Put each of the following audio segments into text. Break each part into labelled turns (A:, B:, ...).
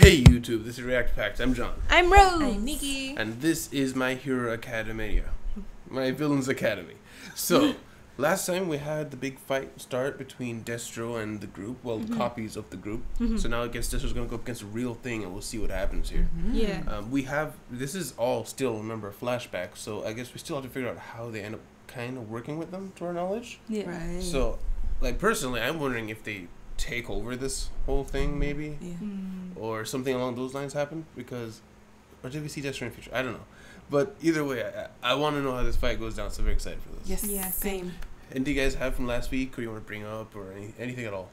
A: Hey YouTube, this is React Packs. I'm John.
B: I'm Rose.
C: I'm Nikki.
A: And this is my Hero Academia. My Villains Academy. So, last time we had the big fight start between Destro and the group. Well, the copies of the group. So now I guess Destro's going to go up against a real thing and we'll see what happens here.
B: Yeah.
A: We have, this is all still, remember, a flashback. So I guess we still have to figure out how they end up kind of working with them, to our knowledge.
C: Yeah.
B: Right.
A: So, like, personally, I'm wondering if they take over this whole thing, maybe.
C: Yeah.
A: Or something along those lines happen, because, or did we see Destro in the future? I don't know, but either way, I want to know how this fight goes down, so I'm very excited for this.
C: Yes.
B: Yeah, same.
A: And do you guys have from last week, or you want to bring up, or anything at all?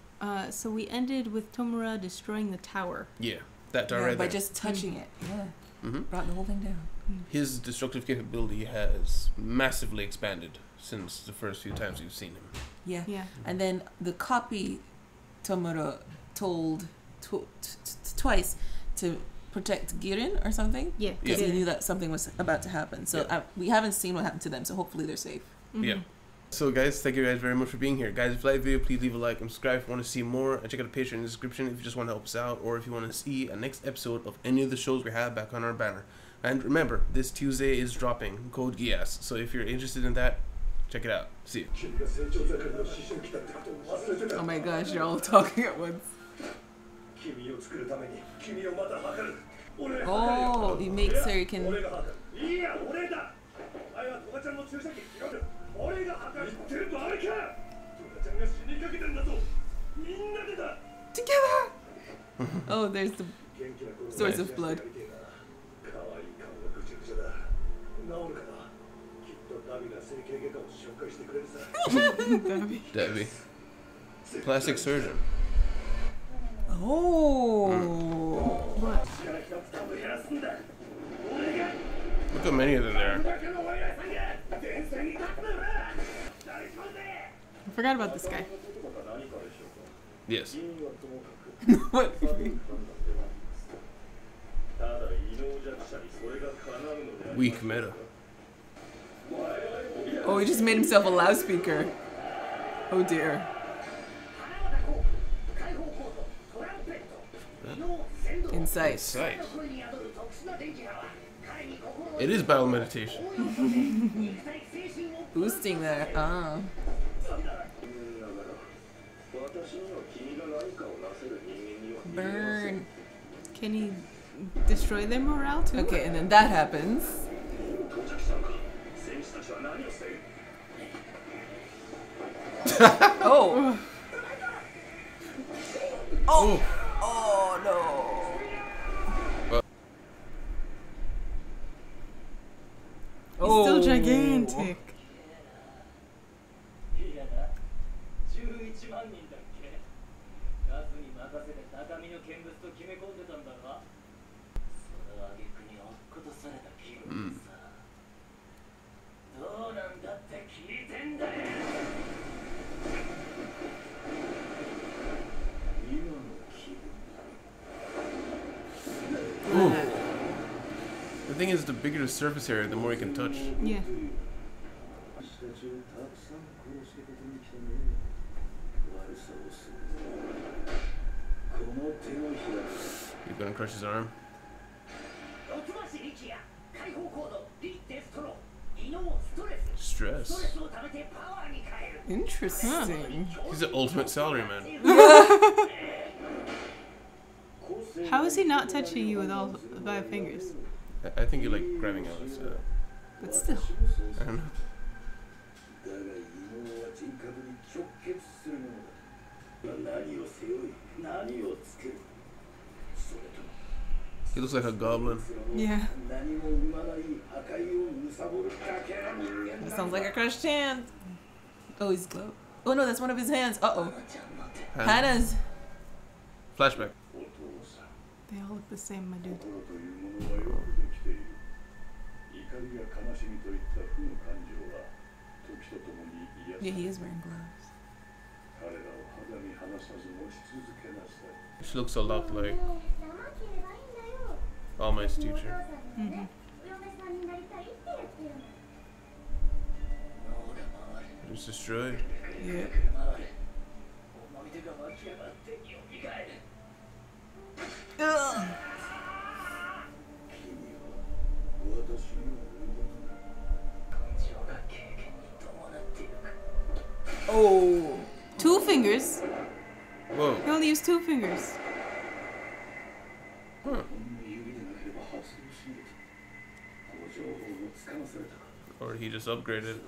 B: So we ended with Tomura destroying the tower.
A: Yeah, that tower
C: Yeah,
A: right
C: by
A: there.
C: just touching it. Yeah.
A: Mm-hmm.
C: Brought the whole thing down.
A: His destructive capability has massively expanded since the first few times you've seen him.
C: Yeah.
B: Yeah.
C: And then the copy Tomura told twice to protect Girin or something.
B: Yeah.
C: Because
A: Yeah.
C: he knew that something was about to happen. So we haven't seen what happened to them. So hopefully they're safe.
A: Yeah. So guys, thank you guys very much for being here. Guys, if you like the video, please leave a like and subscribe if you want to see more. And check out the Patreon in the description if you just want to help us out, or if you want to see a next episode of any of the shows we have back on our banner. And remember, this Tuesday is dropping Code Geass. So if you're interested in that, check it out. See you.
C: Oh my gosh, you're all talking at once. Oh, he makes her can. Together! Oh, there's the source of blood.
A: Debbie. Plastic surgeon.
C: Oh.
B: What?
A: Look how many of them there are.
B: I forgot about this guy.
A: Yes.
C: What?
A: Weak meta.
C: Oh, he just made himself a loudspeaker. Oh dear. Insight.
A: Sight. It is battle meditation.
C: Boosting that. Ah. Burn.
B: Can he destroy their morale too?
C: Okay, and then that happens. Oh. Oh. Oh no.
B: He's still gigantic.
A: Ooh. The thing is, the bigger the surface area, the more you can touch.
B: Yeah.
A: You're gonna crush his arm. Stress.
C: Interesting.
A: He's the ultimate salaryman.
B: How is he not touching you with all 5 fingers?
A: I think you're like grabbing out his.
B: But still.
A: I don't know. He looks like a goblin.
B: Yeah.
C: That sounds like a crushed hand. Oh, he's glove. Oh no, that's one of his hands. Uh-oh. Hannah's.
A: Flashback.
B: They all look the same, my dude.
C: Yeah, he is wearing gloves.
A: She looks a lot like All Might's teacher. It's destroyed.
C: Yeah. Ugh.
A: Whoa.
B: He only used 2 fingers.
A: Huh. Or he just upgraded.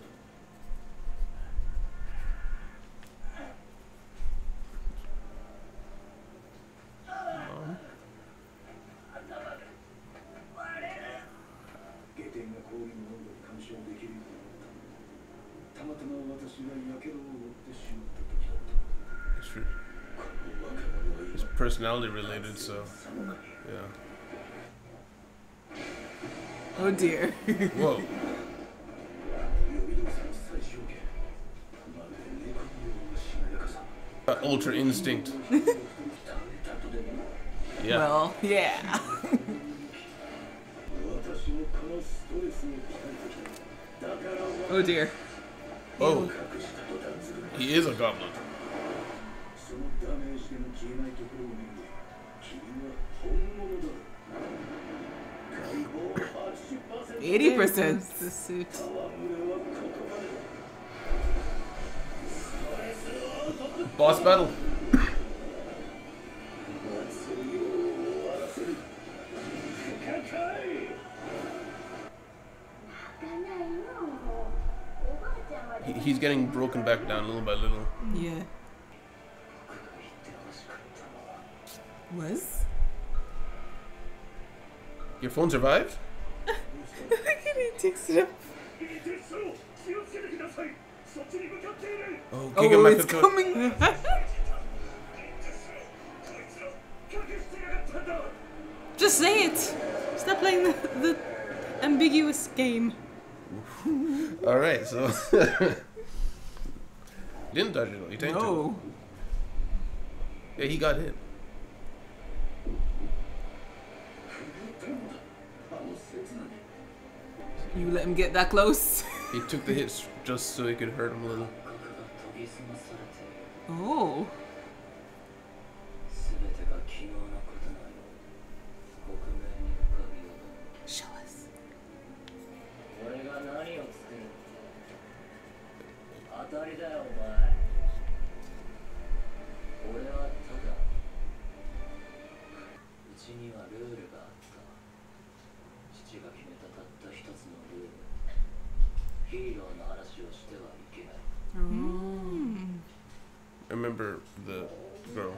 A: It's personality related, so yeah.
C: Oh dear.
A: Whoa. Ultra instinct. Yeah.
C: Well, yeah. Oh dear.
A: Oh. He is a goblin.
C: 80%.
B: The suit.
A: Boss battle. He's getting broken back down little by little.
C: Yeah. Was?
A: Your phone survived?
B: Look at he takes it up.
A: Oh,
C: Oh, it's coming.
B: Just say it. Stop playing the ambiguous game.
A: Alright, so. Didn't dodge it though, he tanked it.
C: No.
A: Yeah, he got hit.
C: You let him get that close?
A: He took the hits just so he could hurt him a little.
C: Oh. Show us.
A: I remember the girl.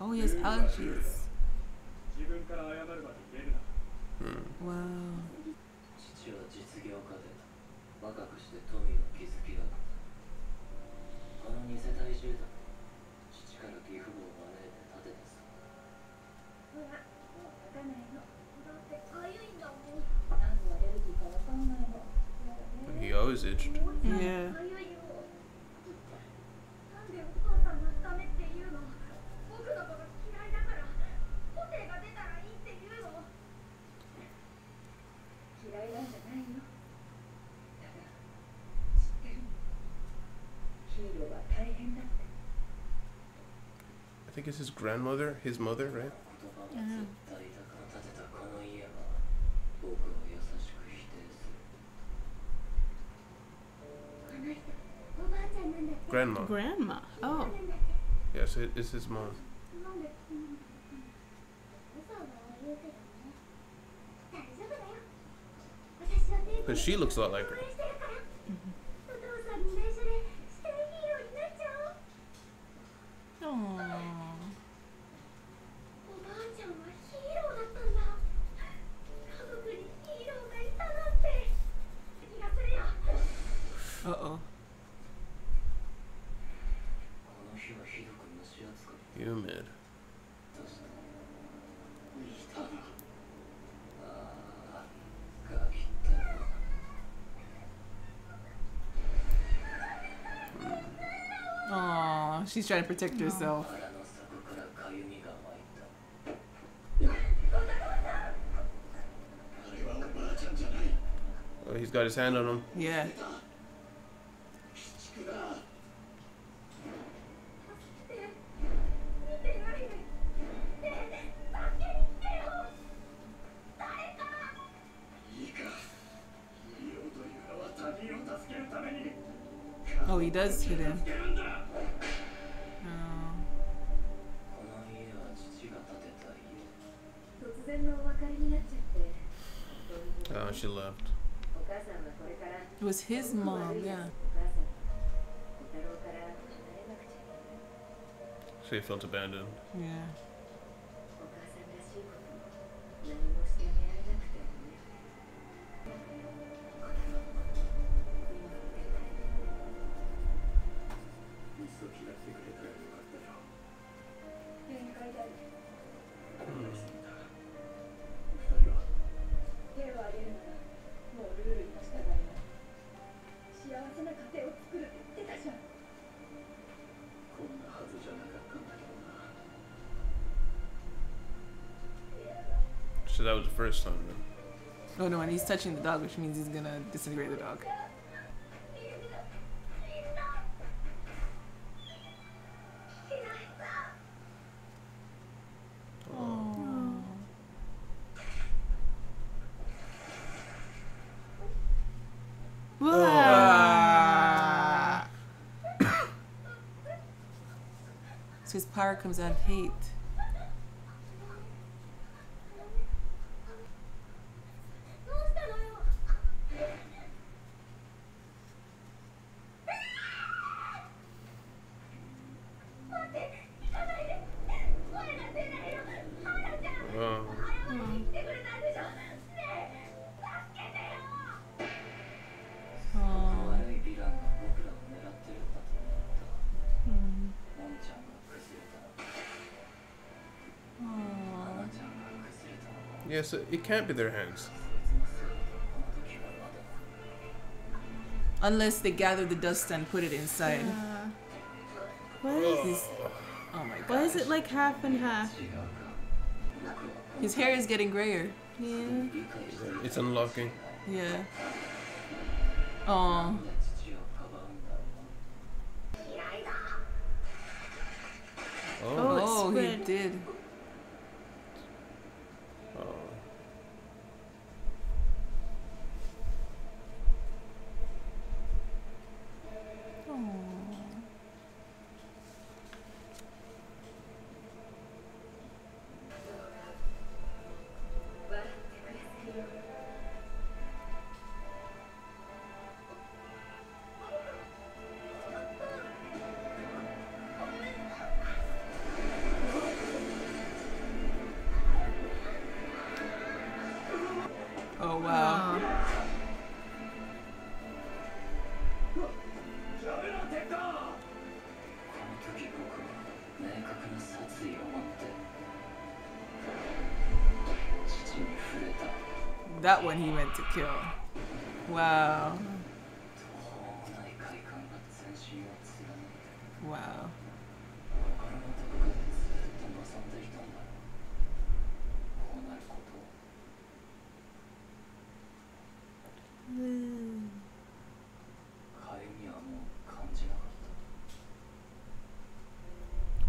C: Oh, he has allergies. Wow.
A: 'Cause he always itched.
C: Yeah.
A: I think it's his grandmother, his mother, right? Grandma.
B: Grandma. Oh.
A: Yes, it's his mom. Because she looks a lot like her.
C: Uh-oh.
A: Humid.
C: Aw, she's trying to protect herself.
A: Oh, he's got his hand on him.
C: Yeah. Oh, he does hit him. Oh.
A: Oh, she left.
C: It was his mom, yeah.
A: She felt abandoned.
C: Yeah.
A: So that was the first time then.
C: Oh no, and he's touching the dog, which means he's gonna disintegrate the dog.
B: Wow.
C: So his power comes out of hate.
A: Oh.
C: Oh.
A: Yeah, so it can't be their hands.
C: Unless they gather the dust and put it inside.
B: What is
C: His, oh my god.
B: Why is it like half and half?
C: His hair is getting grayer.
B: Yeah.
A: It's unlocking.
C: Yeah. Oh.
A: Oh.
B: Oh, it
C: Oh, he
B: spread.
C: did.
A: Oh.
C: Oh wow. That one he meant to kill. Wow. Wow.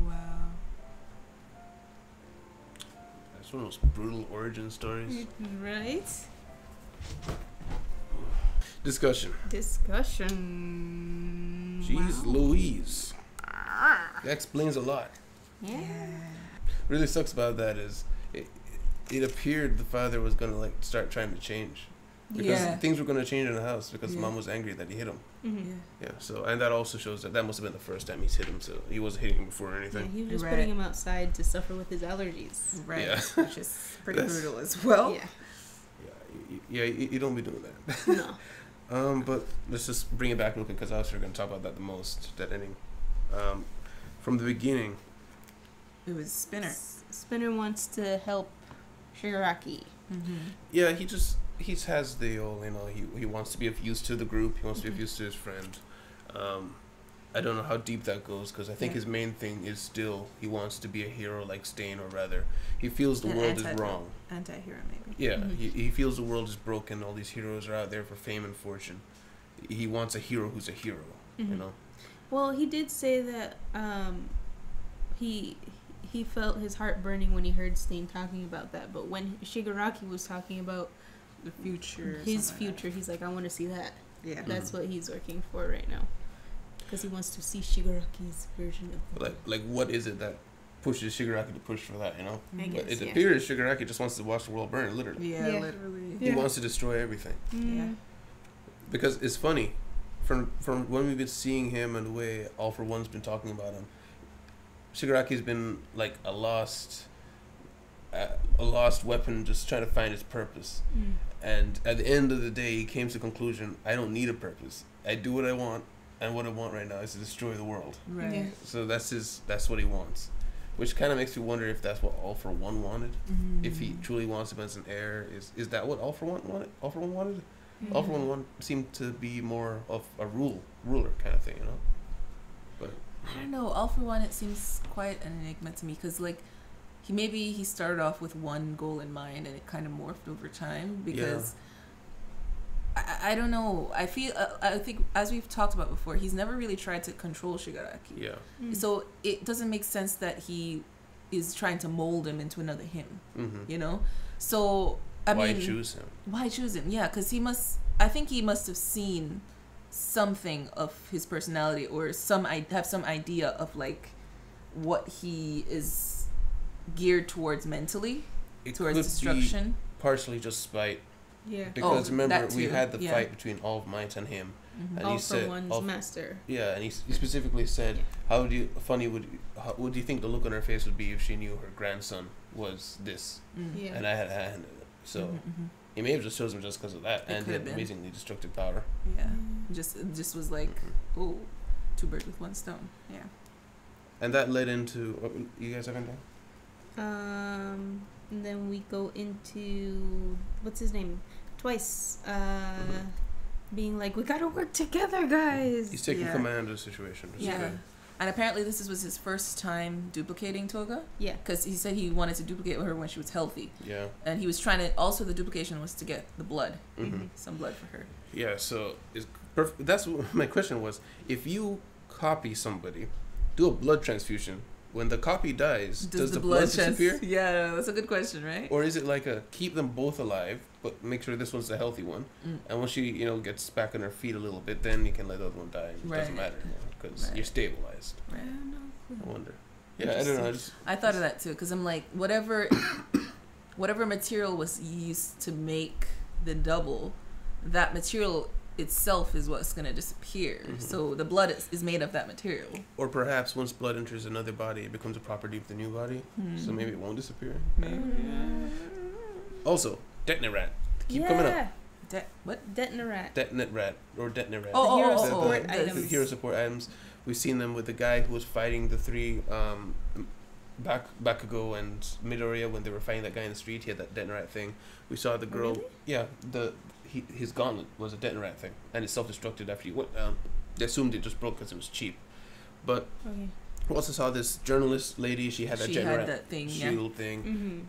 C: Wow.
A: That's one of those brutal origin stories.
B: Right?
A: Discussion.
B: Discussion.
A: Jeez
B: Wow.
A: Louise. That explains a lot.
B: Yeah.
A: Really sucks about that is it appeared the father was gonna like start trying to change. Because
C: Yeah.
A: things were gonna change in the house because
C: Yeah.
A: mom was angry that he hit him.
B: Mm-hmm.
C: Yeah.
A: Yeah, so and that also shows that must have been the first time he's hit him, so he wasn't hitting him before or
B: Yeah,
A: anything.
B: he was just
C: Right.
B: putting him outside to suffer with his allergies.
C: Right.
A: Yeah.
C: Which is pretty
A: That's-
C: brutal as well.
B: Yeah.
A: You don't be doing that.
B: No.
A: But let's just bring it back real quick because I was going to talk about that the most, that ending. From the beginning,
C: It was Spinner.
B: Spinner wants to help Shigaraki.
C: Mm-hmm.
A: yeah, he has the old, he wants to be of use to the group, he wants to be of use to his friend. I don't know how deep that goes because I think
C: Yeah.
A: his main thing is still he wants to be a hero like Stain, or rather, he feels the
C: An
A: world is
C: anti-
A: wrong.
C: Anti-hero, maybe.
A: Yeah,
B: Mhm.
A: he feels the world is broken, all these heroes are out there for fame and fortune. He wants a hero who's a hero, you
B: Mhm.
A: know?
B: Well, he did say that he felt his heart burning when he heard Stain talking about that. But when Shigaraki was talking about
C: The future. or
B: his
C: something like
B: future, he's like, I want to see that.
C: that. Yeah.
B: That's what he's working for right now. Because he wants to see Shigaraki's version of the
A: Like what is it that pushes Shigaraki to push for that, you know?
B: I
A: But
B: guess,
A: it
B: yeah.
A: appears Shigaraki just wants to watch the world burn, literally.
C: Yeah,
B: Yeah.
C: literally.
A: He wants to destroy everything.
C: Yeah.
A: Because it's funny, from when we've been seeing him and the way All for One's been talking about him, Shigaraki's been like a lost weapon, just trying to find his purpose. And at the end of the day, he came to the conclusion: I don't need a purpose. I do what I want, and what I want right now is to destroy the world.
C: Right.
B: Yeah.
A: So that's what he wants, which kind of makes me wonder if that's what All for One wanted. If he truly wants him as an heir, is that what All for One wanted? All for One wanted. All for One seemed to be more of a ruler kind of thing, you know. But
C: I don't know. All for One, it seems quite an enigma to me because, like, he started off with one goal in mind and it kind of morphed over time because I don't know. I think as we've talked about before, he's never really tried to control Shigaraki.
A: yeah.
C: So it doesn't make sense that he is trying to mold him into another him. You know. So I
A: Why
C: mean,
A: choose him?
C: why choose him? Yeah, because I think he must have seen something of his personality or have some idea of like what he is geared towards mentally,
A: It
C: towards
A: could
C: destruction.
A: be partially just spite,
B: Yeah.
A: because remember
C: that
A: we
C: too,
A: had the
C: yeah.
A: fight between All of Might and him, and
B: All
A: he
B: for
A: said,
B: One's master.
A: yeah, and he specifically said, how do you think the look on her face would be if she knew her grandson was this,
B: Yeah.
A: and I had a hand in it. So he may have just chosen just because of that,
C: It
A: and
C: could
A: the
C: have been.
A: amazingly destructive power.
C: Yeah, just was like, oh, two birds with one stone. Yeah.
A: And that led into you guys have anything?
B: And then we go into what's his name? Twice. Being like, we gotta work together, guys.
A: He's taking
C: Yeah.
A: command of the situation. Which is
C: Yeah.
A: good.
C: And apparently this was his first time duplicating Toga
B: Yeah.
C: because he said he wanted to duplicate her when she was healthy,
A: Yeah.
C: and he was trying to. Also, the duplication was to get the blood,
A: Mm-hmm.
C: some blood for her.
A: Yeah, so it's that's what my question was. If you copy somebody, do a blood transfusion, when the copy dies, does the blood disappear?
C: Yeah, that's a good question, right?
A: Or is it like a keep them both alive, but make sure this one's the healthy one, and once she gets back on her feet a little bit, then you can let the other one die. It
C: Right.
A: doesn't matter because
C: Right.
A: you're stabilized.
C: Right.
A: I wonder. Yeah, I don't know.
C: I thought of that too because I'm like, whatever material was used to make the double, that material itself is what's going to disappear. So the blood is made of that material.
A: Or perhaps once blood enters another body, it becomes a property of the new body, so maybe it won't disappear. Also, Detonate Rat. Keep coming up.
C: What?
B: Detonarat.
A: Detonate Rat or Detonate Rat.
C: Oh,
B: hero
C: oh,
B: support
C: the-
B: items.
A: The hero support items. We've seen them with the guy who was fighting the three Bakugo and Midoriya when they were fighting that guy in the street. He had that Detonate Rat thing. We saw the girl.
B: Really?
A: Yeah, his gauntlet was a Detonate Rat thing, and it self-destructed after he went down. They assumed it just broke because it was cheap, but
B: Okay.
A: we also saw this journalist lady. She had that
C: She
A: Detonate
C: had
A: Rat
C: that thing, yeah.
A: shield thing.
B: Mm-hmm.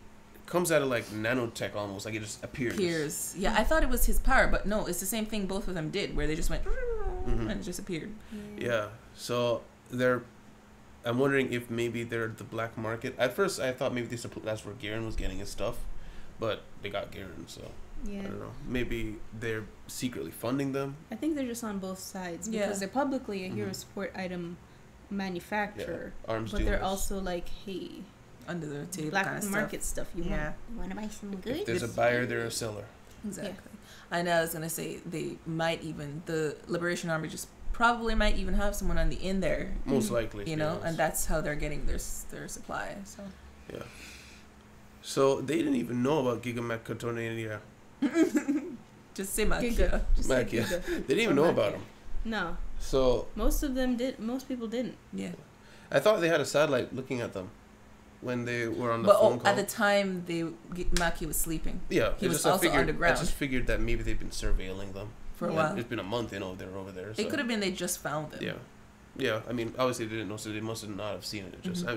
A: Comes out of like nanotech almost, like it just appears.
C: Yeah, I thought it was his power, but no, it's the same thing both of them did, where they just went and it just appeared.
A: Yeah, so I'm wondering if maybe they're the black market. At first, I thought maybe that's where Garen was getting his stuff, but they got Garen, so
B: Yeah.
A: I don't know. Maybe they're secretly funding them.
B: I think they're just on both sides
C: Yeah.
B: because they're publicly a hero support item manufacturer,
A: Arms
B: but they're
A: dealers.
B: also like, hey,
C: Under the table
B: black
C: kind of
B: market stuff. You
C: Yeah.
B: want to buy some
A: If
B: goods?
A: there's a buyer, there's a seller.
C: Exactly. And I was gonna say the Liberation Army just probably might even have someone on the in there,
A: Most likely.
C: you know, and that's how they're getting their supply. So
A: Yeah. So they didn't even know about Giga Katoniya.
C: just say Makia.
B: Giga. Just say
A: Makia.
B: Giga.
A: They didn't even know about him.
B: No,
A: So
B: most of them did. Most people didn't.
C: Yeah.
A: I thought they had a satellite looking at them when they were on the
C: But
A: phone call.
C: at the time Makia was sleeping
A: Yeah,
C: he
A: it's
C: was
A: just, I
C: also
A: figured,
C: underground.
A: I just figured that maybe they've been surveilling them
C: for a
A: And
C: while.
A: It's been a month, they're over there.
C: It
A: So.
C: could have been they just found them.
A: Yeah. I mean, obviously they didn't know, so they must have not have seen it. Just,
C: Mhm.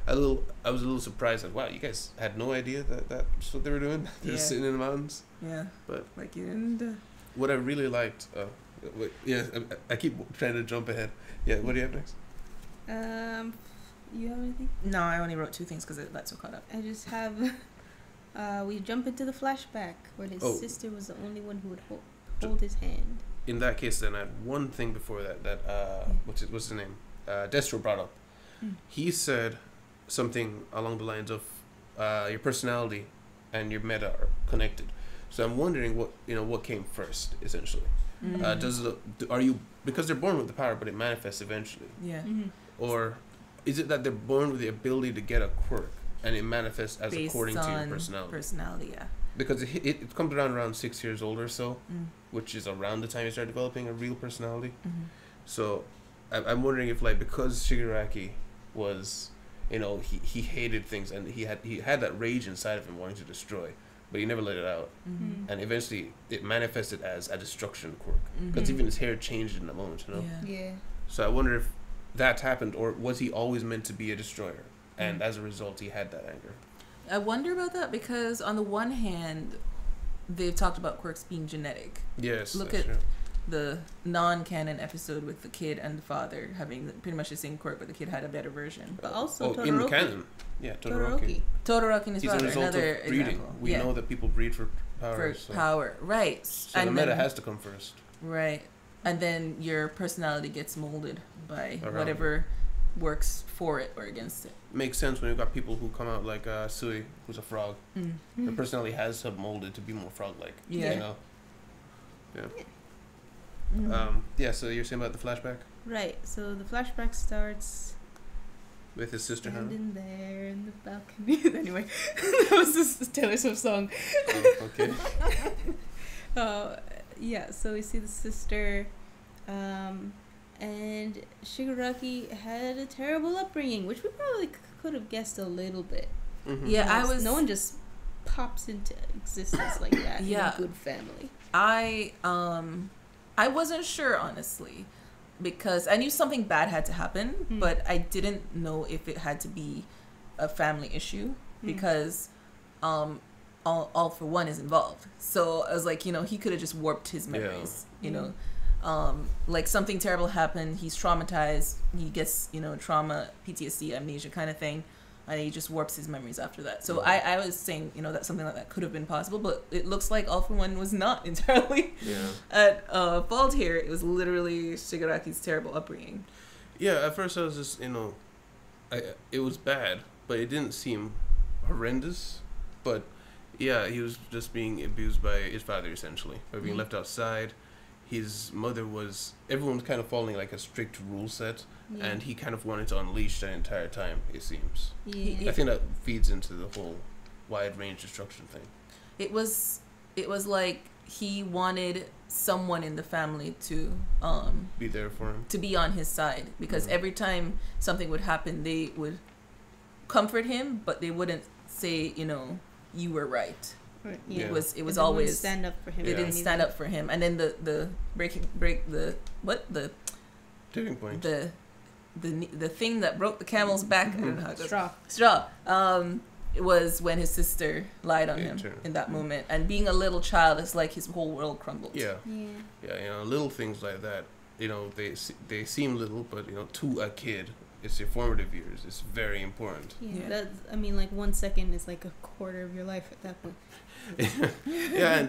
A: I was a little surprised. Like, wow, you guys had no idea that's what they were doing. They're just
C: Yeah.
A: sitting in the mountains.
C: Yeah.
A: But
C: like you didn't.
A: What I really liked, I keep trying to jump ahead. Yeah, what do you have next?
B: You have anything?
C: No, I only wrote two things because that's what caught up.
B: I just have. We jump into the flashback where his
A: Oh.
B: sister was the only one who would hold his hand.
A: in that case, then I had one thing before that what's his name? Destro brought up. He said something along the lines of your personality and your meta are connected. So I'm wondering what came first, essentially. Are you, because they're born with the power, but it manifests eventually?
C: Yeah.
A: Or is it that they're born with the ability to get a quirk and it manifests as
C: Based
A: according to your
C: on
A: personality?
C: Personality, yeah.
A: Because it comes around 6 years old or so, which is around the time you start developing a real personality. So I'm wondering if, like, because Shigaraki was, he hated things and he had that rage inside of him wanting to destroy, but he never let it out. And eventually it manifested as a destruction quirk. Because even his hair changed in that moment,
B: Yeah.
A: So I wonder if that happened, or was he always meant to be a destroyer? And as a result, he had that anger.
C: I wonder about that because on the one hand, they've talked about quirks being genetic.
A: Yes.
C: Look
A: that's
C: at
A: true.
C: the non-canon episode with the kid and the father having pretty much the same quirk, but the kid had a better version.
B: But also Todoroki.
A: In the canon. Yeah, Todoroki.
C: Todoroki and his
A: He's
C: father,
A: a result
C: another
A: of breeding.
C: example.
A: We know that people breed for power.
C: For power, right.
A: So
C: and
A: the meta
C: then,
A: has to come first.
C: Right. And then your personality gets molded by
A: Around
C: whatever works for it or against it.
A: Makes sense when you've got people who come out like Sui, who's a frog. Their personality has sub-molded to be more frog-like.
C: Yeah.
A: Yeah. So you're saying about the flashback
B: Right. So the flashback starts
A: with his sister Hannah?
B: standing there in the balcony. Anyway, that was this Taylor Swift song.
A: Okay.
B: Yeah. So we see the sister, and Shigaraki had a terrible upbringing, which we probably could have guessed a little bit.
C: Yeah,
B: No one just pops into existence like that in
C: Yeah.
B: a good family.
C: I wasn't sure, honestly, because I knew something bad had to happen, but I didn't know if it had to be a family issue because all for one is involved. So I was like, he could have just warped his memories, like something terrible happened, he's traumatized, he gets, trauma, PTSD, amnesia kind of thing, and he just warps his memories after that. So I was saying, that something like that could have been possible, but it looks like All For One was not entirely at fault here. It was literally Shigaraki's terrible upbringing.
A: Yeah, at first I was just, it was bad, but it didn't seem horrendous. But yeah, he was just being abused by his father, essentially, by being left outside. His mother everyone was kind of following like a strict rule set, and he kind of wanted to unleash that entire time, it seems.
B: Yeah.
A: I think that feeds into the whole wide range destruction thing.
C: It was like he wanted someone in the family to
A: Be there for him.
C: to be on his side, because every time something would happen, they would comfort him, but they wouldn't say, you were right.
B: Right.
A: Yeah.
C: It was
B: They wouldn't
C: always
B: stand up for him.
C: they
A: Yeah.
C: didn't stand up for him. And then the
A: Tipping point.
C: the thing that broke the camel's back, I don't know how it goes.
B: Straw.
C: It was when his sister lied on
A: Yeah,
C: him
A: true.
C: in that moment, and being a little child, is like his whole world crumbled.
A: Yeah.
B: Yeah.
A: Little things like that. They seem little, but to a kid, it's your formative years. It's very important.
B: Yeah.
C: Yeah.
B: Like 1 second is like a quarter of your life at that point.
A: Yeah,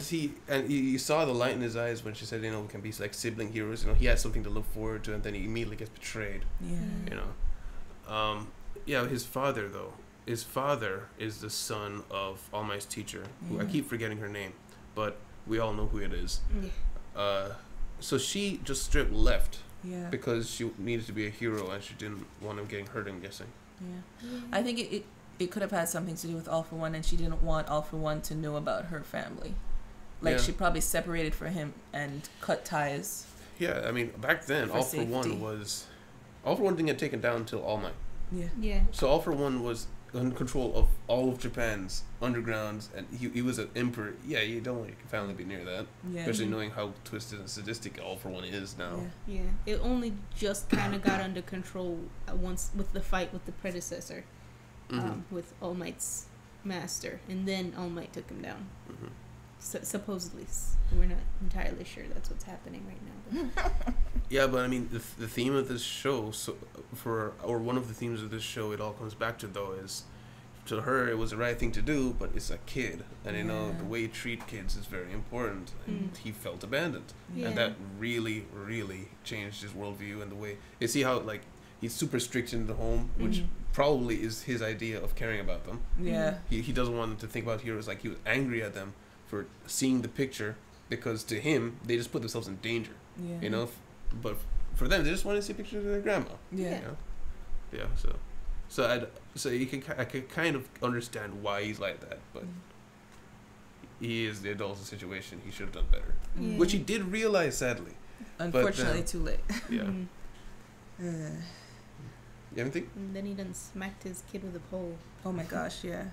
A: and you saw the light in his eyes when she said, we can be like sibling heroes. He has something to look forward to, and then he immediately gets betrayed.
C: Yeah.
A: Yeah, his father though. His father is the son of All Might's teacher, who I keep forgetting her name, but we all know who it is.
B: Yeah.
A: So she just straight left
C: Yeah.
A: because she needed to be a hero and she didn't want him getting hurt, I'm guessing.
C: Yeah. I think it could have had something to do with All For One, and she didn't want All For One to know about her family. Like, she probably separated from him and cut ties.
A: Yeah, I mean, back then,
C: For
A: All For One didn't get taken down until All Might.
C: Yeah.
B: Yeah.
A: So All For One was in control of all of Japan's undergrounds, and he was an emperor. Yeah, you don't want your family to be near that,
C: Yeah.
A: especially knowing how twisted and sadistic All For One is now.
C: Yeah.
B: Yeah. It only just kind of got under control once with the fight with the predecessor, with All Might's master, and then All Might took him down. Supposedly, we're not entirely sure that's what's happening right now. But.
A: Yeah, but I mean, the theme of this show, one of the themes of this show, it all comes back to though is to her it was the right thing to do, but it's a kid, and you know
C: Yeah.
A: the way you treat kids is very important. And he felt abandoned,
B: Yeah.
A: and that really, really changed his worldview and the way you see how like he's super strict in the home, which probably is his idea of caring about them.
C: Yeah.
A: He doesn't want them to think about heroes. Like he was angry at them for seeing the picture because to him they just put themselves in danger.
C: Yeah.
A: You know, but for them they just want to see pictures of their grandma.
C: Yeah.
A: You know? Yeah. So I could kind of understand why he's like that, but he is the adult in the situation. He should have done better,
B: Yeah.
A: which he did realize, sadly.
C: Unfortunately, too late.
A: Yeah.
B: Mhm.
A: You ever think?
B: And then he done smacked his kid with a pole.
C: Oh my gosh, yeah.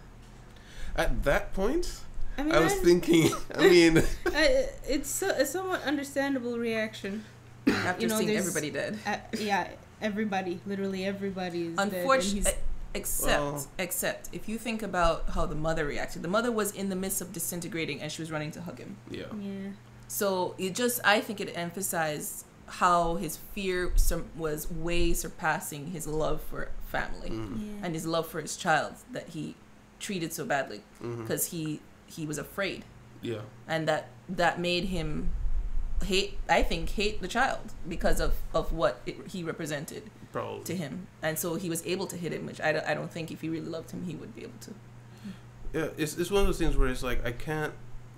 A: At that point,
B: I mean,
A: I was thinking. I mean,
B: it's a somewhat understandable reaction.
C: After seeing
B: there's-
C: everybody dead.
B: Yeah, everybody, literally everybody is dead. and
C: Unfortunately,
B: he's-
C: except if you think about how the mother reacted. The mother was in the midst of disintegrating and she was running to hug him.
A: yeah.
B: Yeah.
C: So I think it emphasized how his fear was way surpassing his love for family
A: Mm-hmm.
C: and his love for his child that he treated so badly
A: Mm-hmm.
C: because he was afraid,
A: Yeah.
C: and that made him hate the child because of what he represented
A: Probably.
C: to him, and so he was able to hit him, which I don't think if he really loved him he would be able to.
A: Yeah, it's one of those things where it's like I can't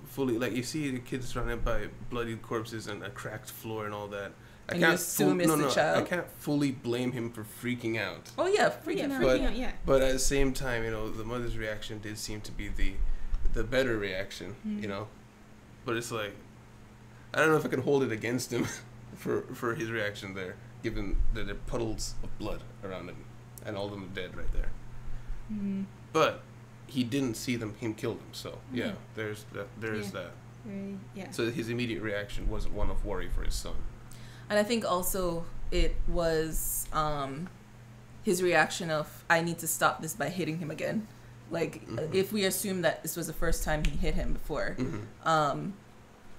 A: fully like you see the kids surrounded by bloodied corpses and a cracked floor and all that. I
C: And you assume it's the child?
A: I can't fully blame him for freaking out.
C: Oh yeah, freaking
B: Yeah,
C: out.
B: freaking out, yeah.
A: But at the same time, you know, the mother's reaction did seem to be the better reaction, you know. But it's like I don't know if I can hold it against him for his reaction there, given that there are puddles of blood around him and all of them are dead right there.
B: Mm.
A: But he didn't see him kill them, so yeah,
B: Yeah.
A: there's
B: Yeah.
A: that.
B: Very, yeah.
A: So his immediate reaction wasn't one of worry for his son.
C: And I think also it was his reaction of I need to stop this by hitting him again. Like if we assume that this was the first time he hit him before,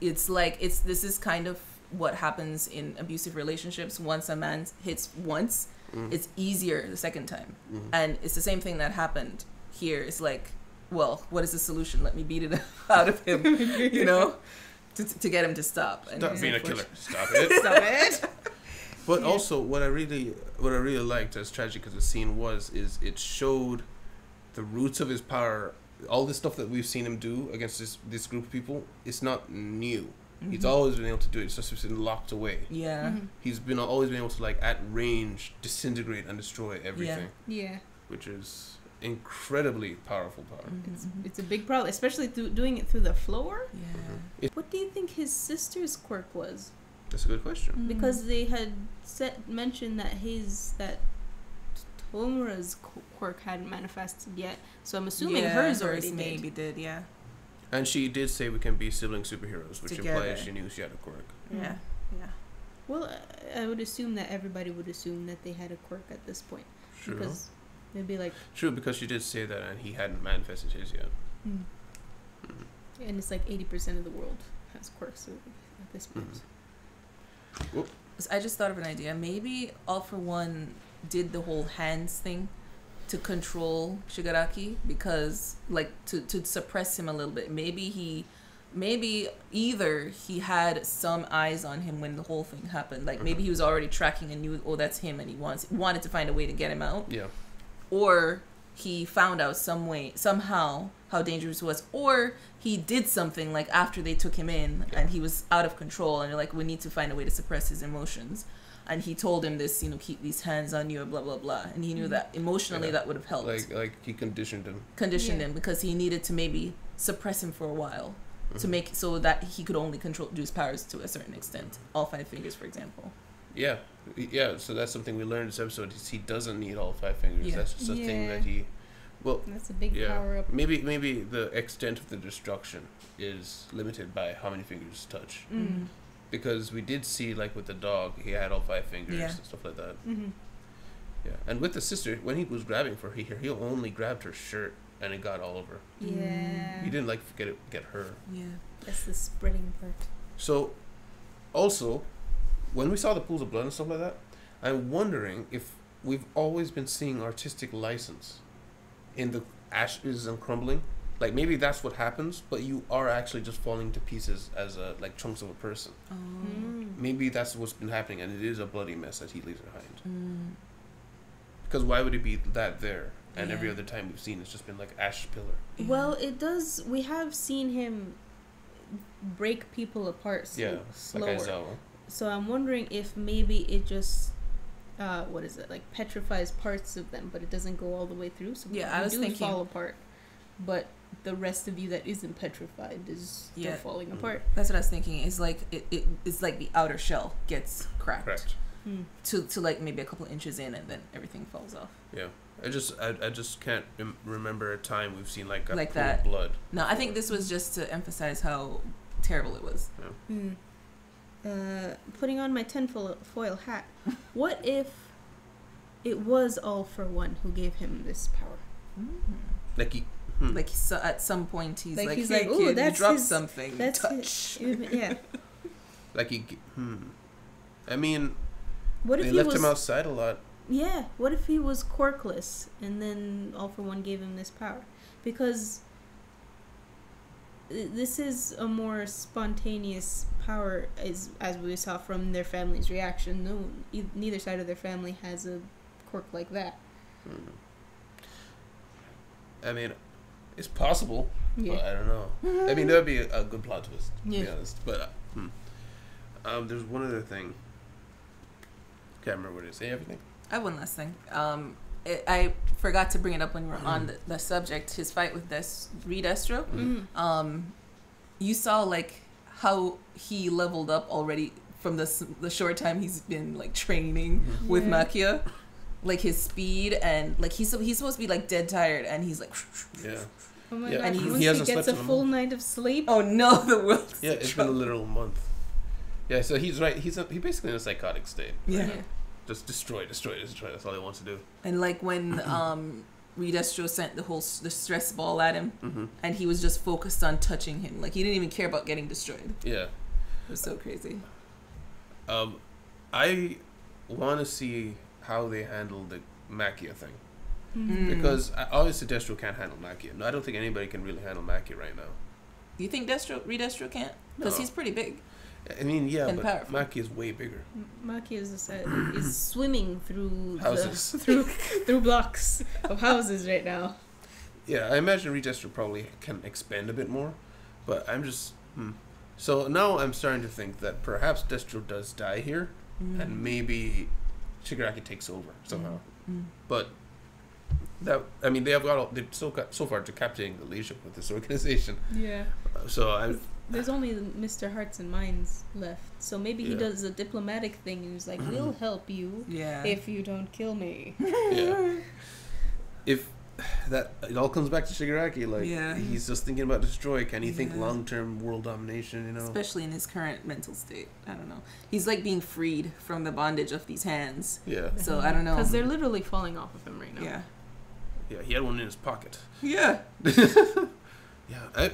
C: it's like this is kind of what happens in abusive relationships. Once a man hits once, it's easier the second time, and it's the same thing that happened here. It's like, well, what is the solution? Let me beat it out of him, you know, to get him to stop. And
A: Stop
C: it's
A: being a killer. Stop it.
C: Stop it.
A: But also, what I really liked, as tragic as the scene was, is it showed the roots of his power. All this stuff that we've seen him do against this group of people, it's not new. He's always been able to do it. It's just been locked away.
C: Yeah.
A: He's always been able to, like, at range, disintegrate and destroy everything.
B: Yeah.
A: Which is incredibly powerful power.
B: It's a big problem, especially doing it through the floor.
C: Yeah.
B: What do you think his sister's quirk was?
A: That's a good question.
B: Because they had mentioned that Tomura's quirk hadn't manifested yet, so I'm assuming hers already did.
C: maybe did. Yeah.
A: And she did say we can be sibling superheroes, which
C: Together.
A: implies she knew she had a quirk.
C: Yeah. Yeah.
B: Well, I would assume that everybody would assume that they had a quirk at this point.
A: True.
B: Because they'd be like...
A: True, because she did say that and he hadn't manifested his yet.
B: And it's like 80% of the world has quirks at this point.
C: I just thought of an idea. Maybe All For One did the whole hands thing to control Shigaraki because, like, to suppress him a little bit. Maybe either he had some eyes on him when the whole thing happened. Like, maybe he was already tracking and knew, oh, that's him, and he wanted to find a way to get him out.
A: Yeah.
C: Or he found out somehow how dangerous he was, or he did something like after they took him in and he was out of control, and they're like, we need to find a way to suppress his emotions, and he told him this, keep these hands on you, blah blah blah, and he knew that emotionally that would have helped.
A: Like he conditioned him.
C: Him because he needed to maybe suppress him for a while to make so that he could only do his powers to a certain extent, all 5 fingers, for example.
A: Yeah. So that's something we learned this episode. He doesn't need all 5 fingers.
C: Yeah.
A: That's just a thing that he. Well,
B: that's a big power up.
A: Maybe the extent of the destruction is limited by how many fingers touch. Because we did see, like with the dog, he had all 5 fingers and stuff like that. Yeah, and with the sister, when he was grabbing for her, he only grabbed her shirt and it got all over.
B: Yeah.
A: He didn't get her.
C: Yeah,
B: that's the spreading part.
A: So, also, when we saw the pools of blood and stuff like that, I'm wondering if we've always been seeing artistic license in the ashes and crumbling. Like maybe that's what happens, but you are actually just falling to pieces as like chunks of a person.
C: Oh.
A: Maybe that's what's been happening, and it is a bloody mess that he leaves behind.
C: Mm.
A: Because why would it be that there? And
C: Yeah.
A: every other time we've seen, it's just been like ash pillar.
C: Yeah.
B: Well, it does. We have seen him break people apart slower.
A: Like Aizawa.
B: So I'm wondering if maybe it just, what is it, like petrifies parts of them, but it doesn't go all the way through. So
C: Yeah, I
B: we
C: was
B: do
C: thinking-
B: fall apart, but the rest of you that isn't petrified is still
C: Yeah.
B: falling apart.
C: That's what I was thinking. It's like it's like the outer shell gets cracked
A: Correct.
C: to like maybe a couple inches in, and then everything falls off.
A: Yeah. I just can't remember a time we've seen like a
C: Like
A: pool of
C: that.
A: blood.
C: No, I think this was just to emphasize how terrible it was.
B: Putting on my tinfoil hat. What if it was All for One who gave him this power?
A: Like he.
C: Like so at some point he's
B: Like,
C: like,
B: he's
C: hey
B: like, "Ooh,
C: kid, you
B: that's
C: dropped
B: his-
C: something.
B: That's
C: Touch.
B: yeah.
A: Like he. I mean,
B: What if
A: they
B: he
A: left
B: was?
A: him outside a lot.
B: Yeah. What if he was quirkless and then All for One gave him this power? Because this is a more spontaneous power, as we saw from their family's reaction. Neither side of their family has a quirk like that.
A: I mean, it's possible,
B: Yeah.
A: but I don't know. I mean, that would be a good plot twist, to be
B: Yeah.
A: honest. But there's one other thing. Can't remember what it is. Say everything.
C: I have one last thing. I forgot to bring it up when we were on the subject. His fight with Destro. You saw like how he leveled up already from the short time he's been like training with
B: Yeah.
C: Makia. Like his speed and like he's supposed to be like dead tired and he's like
A: Yeah.
B: Oh my
A: Yeah,
B: gosh!
C: and
B: Once
C: he
B: he
A: hasn't
B: gets
A: slept
B: a
A: in a
B: full
A: month.
B: night of sleep.
C: oh no, the world's
A: Yeah,
C: in
A: it's been a
C: trouble.
A: literal month. Yeah, so he's right. He basically in a psychotic state.
C: Yeah.
A: Just destroy. That's all he wants to do.
C: And like when Redestro sent the stress ball at him and he was just focused on touching him. Like he didn't even care about getting destroyed.
A: Yeah.
C: It was so crazy.
A: I want to see how they handle the Makia thing.
C: Mm.
A: Because obviously Destro can't handle Makia. No, I don't think anybody can really handle Makia right now.
C: Do you think Redestro can't? Because
A: No.
C: he's pretty big.
A: I mean, yeah,
C: And
A: but
C: powerful.
A: Makia is way bigger.
B: Maki is swimming through
A: Houses.
B: through blocks of houses right now.
A: Yeah, I imagine Redestro probably can expand a bit more, but I'm just... So now I'm starting to think that perhaps Destro does die here, and maybe Shigaraki takes over somehow. But that, I mean, they've got so far decapitating the leadership with this organization.
B: Yeah.
A: So
B: There's only Mr. Hearts and Minds left, so maybe he
A: Yeah.
B: does a diplomatic thing and he's like, "We'll help you
C: Yeah.
B: if you don't kill me."
A: yeah, if that it all comes back to Shigaraki, like
C: Yeah.
A: he's just thinking about destroy. Can he think
C: Yeah.
A: long-term world domination? You know,
C: Especially in his current mental state. I don't know. He's like being freed from the bondage of these hands.
A: yeah,
C: So I don't know.
B: Because they're literally falling off of him right now.
C: Yeah.
A: yeah. He had one in his pocket.
C: Yeah.
A: Yeah,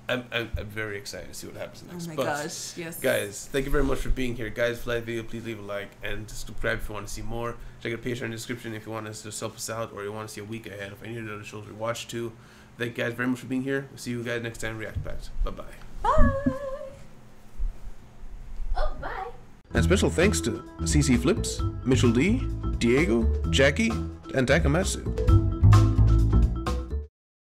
A: I'm very excited to see what happens next.
C: Oh my
A: But
C: gosh. Yes.
A: guys, thank you very much for being here. Guys, if you like the video, please leave a like and subscribe if you want to see more. Check out Patreon in the description if you want us to help us out or you want to see a week ahead of any of the other shows we watch too. Thank you guys very much for being here. We'll see you guys next time. React Packed. Bye-bye.
C: Bye. Oh, bye.
A: And special thanks to CC Flips, Mitchell D, Diego, Jackie, and Takamatsu.